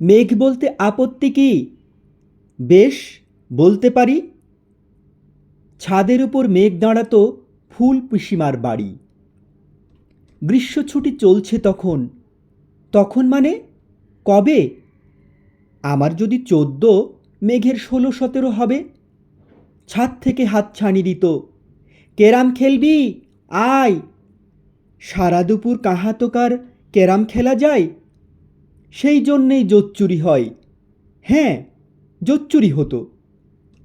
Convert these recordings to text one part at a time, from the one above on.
মেঘ বলতে আপত্তি কি? বেশ, বলতে পারি। ছাদের উপর মেঘ দাঁড়াতো ফুল পিসিমার বাড়ি। গ্রীষ্ম ছুটি চলছে তখন। তখন মানে কবে? আমার যদি 14, মেঘের 16-17 হবে। ছাদ থেকে হাত ছানি দিত, কেরাম খেলবি, আয়। সারা দুপুর কাহাতকার কেরাম খেলা যায়। সেই জন্যেই জোচ্চুরি হয়। হ্যাঁ, জোচ্চুরি হতো।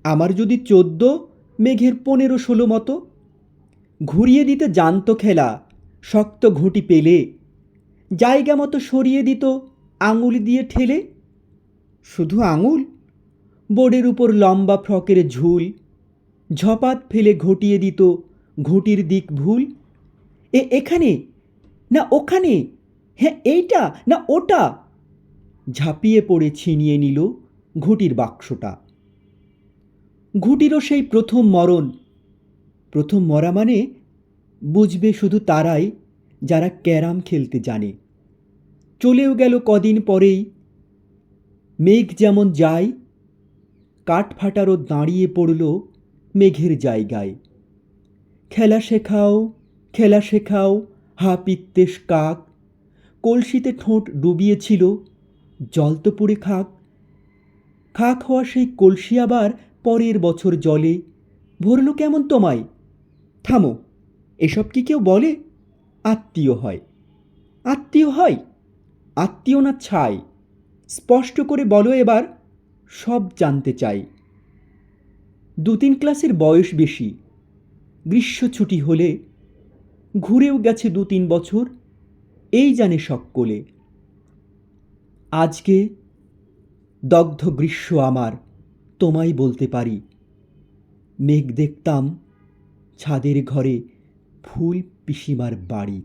আমার যদি 14, মেঘের 15-16 মতো। ঘুরিয়ে দিতে জানত খেলা, শক্ত ঘুঁটি পেলে। জায়গা মতো সরিয়ে দিত আঙুল দিয়ে ঠেলে। শুধু আঙুল? বোর্ডের উপর লম্বা ফ্রকের ঝুল। ঝপাত ফেলে ঘটিয়ে দিত ঘুঁটির দিক ভুল। এখানে না ওখানে, হ্যাঁ এইটা না ওটা। ঝাঁপিয়ে পড়ে ছিনিয়ে নিল ঘুঁটির বাক্সটা। ঘুঁটিরও সেই প্রথম মরণ। প্রথম মরা মানে বুঝবে শুধু তারাই যারা ক্যারাম খেলতে জানে। চলেও গেল কদিন পরেই। মেঘ যেমন যায়, কাঠ ফাটারও দাঁড়িয়ে পড়ল মেঘের জায়গায়। খেলা শেখাও, খেলা শেখাও, হা পিত্তেশ কাক। কলসিতে ঠোঁট ডুবিয়েছিল, জল তো পুড়ে খাক। খাক হওয়া সেই কলসি আবার পরের বছর জলে ভরল কেমন তোমায়? থামো, এসব কি কেউ বলে? আত্মীয় হয়। আত্মীয় হয়? আত্মীয় না ছাই? স্পষ্ট করে বলো এবার, সব জানতে চাই। 2-3 ক্লাসের বয়স বেশি। গ্রীষ্ম ছুটি হলে ঘুরেও গেছে 2-3 বছর, এই জানে সকলে। আজকে দগ্ধ গ্রীষ্ম আমার, তোমায় বলতে পারি। মেঘ দেখতাম ছাদের ঘরে ফুল পিসিমার বাড়ি।